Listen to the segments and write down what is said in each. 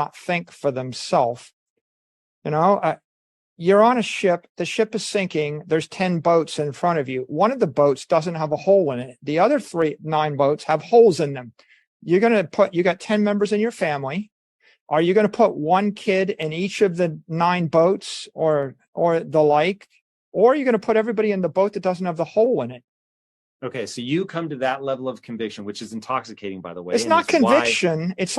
not think for themselves. You're on a ship. The ship is sinking. There's 10 boats in front of you. One of the boats doesn't have a hole in it. The other 9 boats have holes in them. You got 10 members in your family. Are you going to put one kid in each of the 9 boats or the like? Or are you going to put everybody in the boat that doesn't have the hole in it? Okay, so you come to that level of conviction, which is intoxicating, by the way. It's not conviction. It's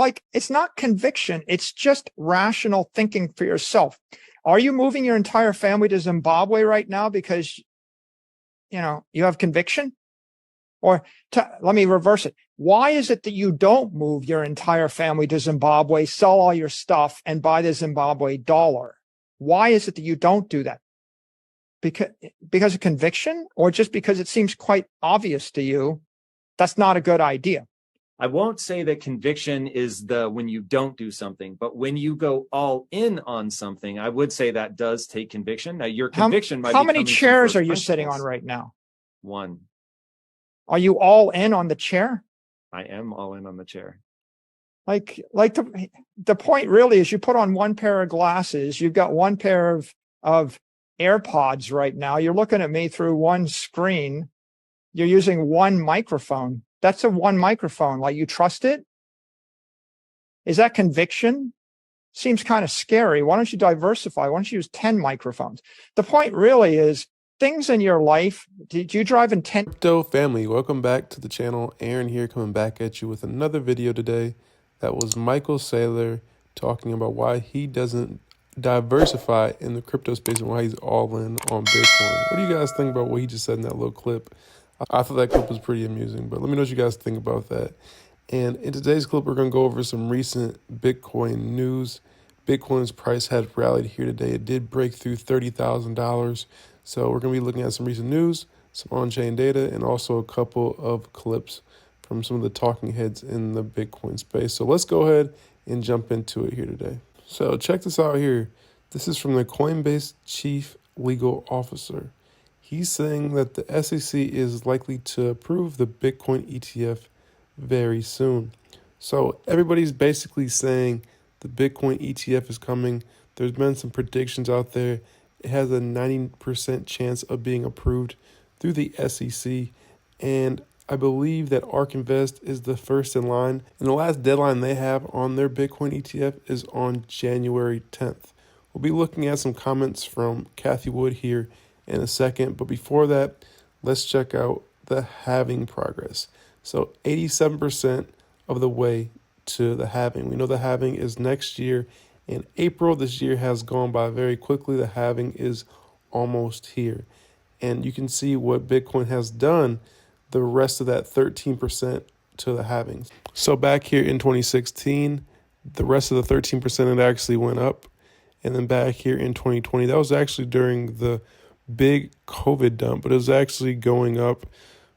not conviction. It's just rational thinking for yourself. Are you moving your entire family to Zimbabwe right now because, you have conviction? Or let me reverse it. Why is it that you don't move your entire family to Zimbabwe, sell all your stuff, and buy the Zimbabwe dollar? Why is it that you don't do that? Because of conviction, or just because it seems quite obvious to you that's not a good idea? I won't say that conviction is when you don't do something, but when you go all in on something, I would say that does take conviction. Now, your conviction might be how many chairs are you sitting on right now? 1. Are you all in on the chair? I am all in on the chair. Like the point really is you put on one pair of glasses. You've got one pair of AirPods right now. You're looking at me through one screen. You're using one microphone. That's one microphone. Like, you trust it? Is that conviction? Seems kind of scary. Why don't you diversify? Why don't you use 10 microphones? The point really is things in your life. Did you drive in 10? Crypto family, welcome back to the channel. Aaron here, coming back at you with another video today. That was Michael Saylor talking about why he doesn't diversify in the crypto space and why he's all in on Bitcoin. What do you guys think about what he just said in that little clip? I thought that clip was pretty amusing, but let me know what you guys think about that. And in today's clip, we're going to go over some recent Bitcoin news. Bitcoin's price had rallied here today. It did break through $30,000. So we're going to be looking at some recent news, some on-chain data, and also a couple of clips from some of the talking heads in the Bitcoin space. So let's go ahead and jump into it here today. So check this out here. This is from the Coinbase chief legal officer. He's saying that the SEC is likely to approve the Bitcoin ETF very soon. So everybody's basically saying the Bitcoin ETF is coming. There's been some predictions out there. It has a 90% chance of being approved through the SEC. And I believe that ARK Invest is the first in line. And the last deadline they have on their Bitcoin ETF is on January 10th. We'll be looking at some comments from Cathie Wood here in a second. But before that, let's check out the halving progress. So 87% of the way to the halving. We know the halving is next year. In April, this year has gone by very quickly. The halving is almost here. And you can see what Bitcoin has done the rest of that 13% to the halving. So back here in 2016, the rest of the 13% it actually went up. And then back here in 2020, that was actually during the big COVID dump, but it was actually going up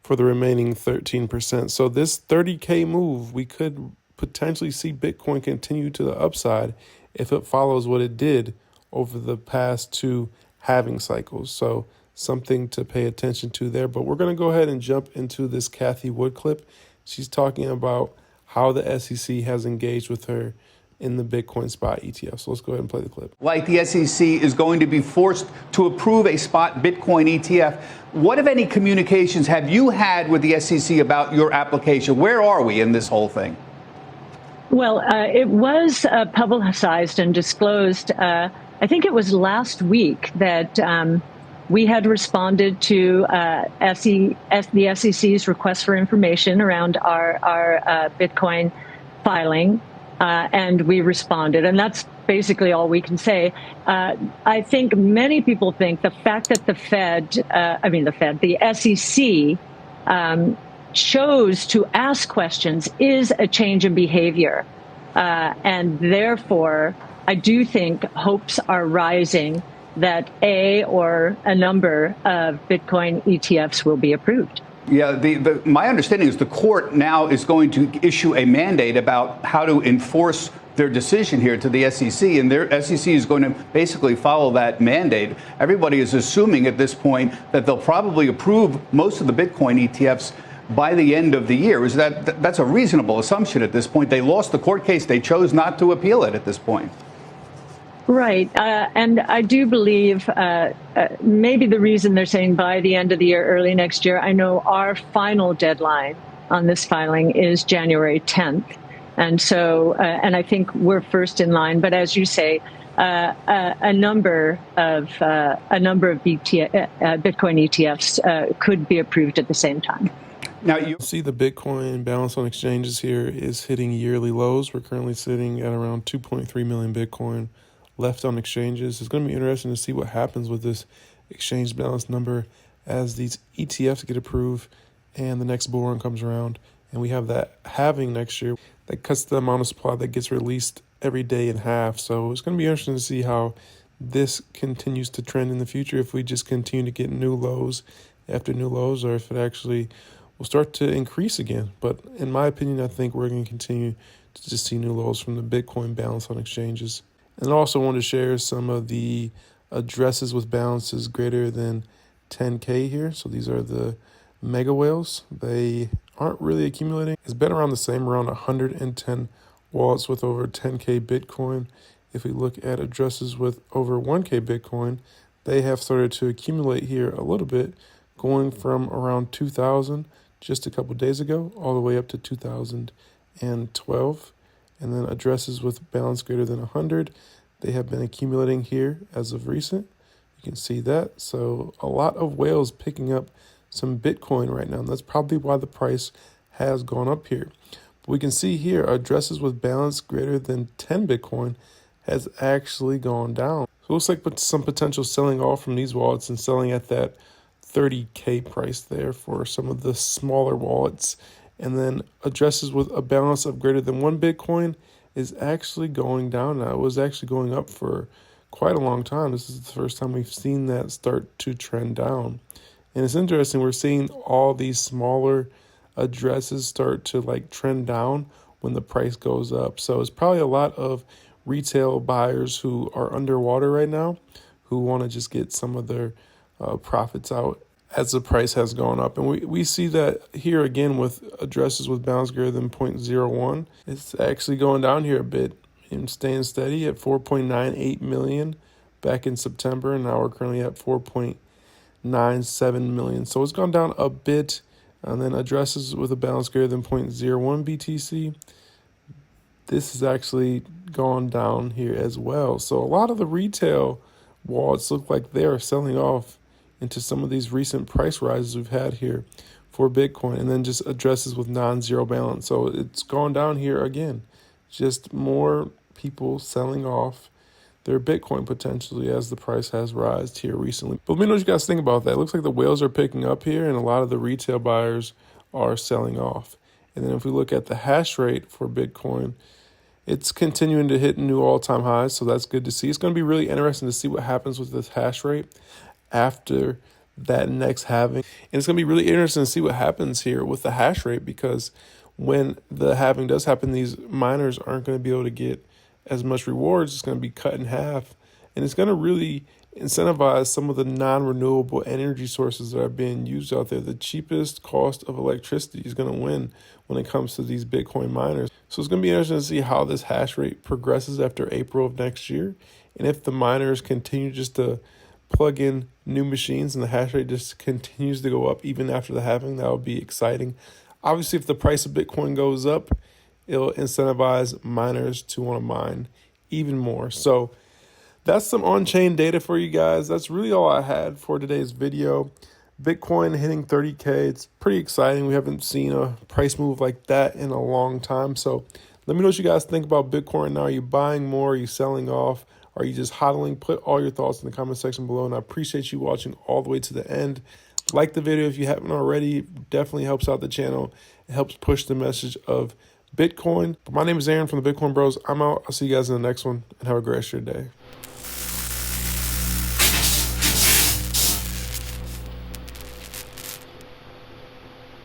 for the remaining 13%. So this 30K move, we could potentially see Bitcoin continue to the upside if it follows what it did over the past 2 halving cycles. So something to pay attention to there. But we're going to go ahead and jump into this Cathie Wood clip. She's talking about how the SEC has engaged with her in the Bitcoin spot ETF. So let's go ahead and play the clip. Like the SEC is going to be forced to approve a spot Bitcoin ETF. What, if any, communications have you had with the SEC about your application? Where are we in this whole thing? Well, it was publicized and disclosed. I think it was last week that we had responded to the SEC's request for information around our Bitcoin filing, and we responded. And that's basically all we can say. I think many people think the fact that the SEC chose to ask questions is a change in behavior. And therefore, I do think hopes are rising that a number of Bitcoin ETFs will be approved. Yeah, my understanding is the court now is going to issue a mandate about how to enforce their decision here to the SEC, and their SEC is going to basically follow that mandate. Everybody is assuming at this point that they'll probably approve most of the Bitcoin ETFs by the end of the year. Is that's a reasonable assumption at this point? They lost the court case. They chose not to appeal it at this point. Right. And I do believe maybe the reason they're saying by the end of the year, early next year, I know our final deadline on this filing is January 10th. And so, and I think we're first in line. But as you say, a number of Bitcoin ETFs could be approved at the same time. Now you see the Bitcoin balance on exchanges here is hitting yearly lows. We're currently sitting at around 2.3 million Bitcoin left on exchanges. It's going to be interesting to see what happens with this exchange balance number as these ETFs get approved and the next bull run comes around. And we have that halving next year that cuts the amount of supply that gets released every day in half. So it's going to be interesting to see how this continues to trend in the future, if we just continue to get new lows after new lows, or if it actually will start to increase again. But in my opinion, I think we're going to continue to just see new lows from the Bitcoin balance on exchanges. And I also want to share some of the addresses with balances greater than 10K here. So these are the mega whales. They aren't really accumulating. It's been around the same, around 110 wallets with over 10K Bitcoin. If we look at addresses with over 1K Bitcoin, they have started to accumulate here a little bit, going from around 2,000 just a couple of days ago all the way up to 2012. And then addresses with balance greater than 100, they have been accumulating here as of recent. You can see that. So a lot of whales picking up some Bitcoin right now, and that's probably why the price has gone up here. But we can see here addresses with balance greater than 10 Bitcoin has actually gone down. So it looks like some potential selling off from these wallets and selling at that 30K price there for some of the smaller wallets. And then addresses with a balance of greater than 1 Bitcoin is actually going down now. It was actually going up for quite a long time. This is the first time we've seen that start to trend down. And it's interesting, we're seeing all these smaller addresses start to like trend down when the price goes up. So it's probably a lot of retail buyers who are underwater right now, who want to just get some of their profits out as the price has gone up. And we see that here again with addresses with balance greater than 0.01. It's actually going down here a bit and staying steady at 4.98 million back in September. And now we're currently at 4.97 million. So it's gone down a bit. And then addresses with a balance greater than 0.01 BTC. This has actually gone down here as well. So a lot of the retail wallets look like they are selling off into some of these recent price rises we've had here for Bitcoin, and then just addresses with non-zero balance. So it's gone down here again. Just more people selling off their Bitcoin potentially as the price has rised here recently. But let me know what you guys think about that. It looks like the whales are picking up here and a lot of the retail buyers are selling off. And then if we look at the hash rate for Bitcoin, it's continuing to hit new all-time highs, so that's good to see. It's going to be really interesting to see what happens with this hash rate after that next halving. And it's going to be really interesting to see what happens here with the hash rate, because when the halving does happen, these miners aren't going to be able to get as much rewards. It's going to be cut in half, and it's going to really incentivize some of the non-renewable energy sources that are being used out there. The cheapest cost of electricity is going to win when it comes to these Bitcoin miners. So it's going to be interesting to see how this hash rate progresses after April of next year. And if the miners continue just to plug in new machines and the hash rate just continues to go up even after the halving, that would be exciting. Obviously, if the price of Bitcoin goes up, it'll incentivize miners to want to mine even more. So that's some on-chain data for you guys. That's really all I had for today's video. Bitcoin hitting 30K. It's pretty exciting. We haven't seen a price move like that in a long time. So let me know what you guys think about Bitcoin now. Are you buying more? Are you selling off? Are you just hodling? Put all your thoughts in the comment section below. And I appreciate you watching all the way to the end. Like the video if you haven't already. It definitely helps out the channel. It helps push the message of Bitcoin. But my name is Aaron from the Bitcoin Bros. I'm out. I'll see you guys in the next one, and have a great rest of your day.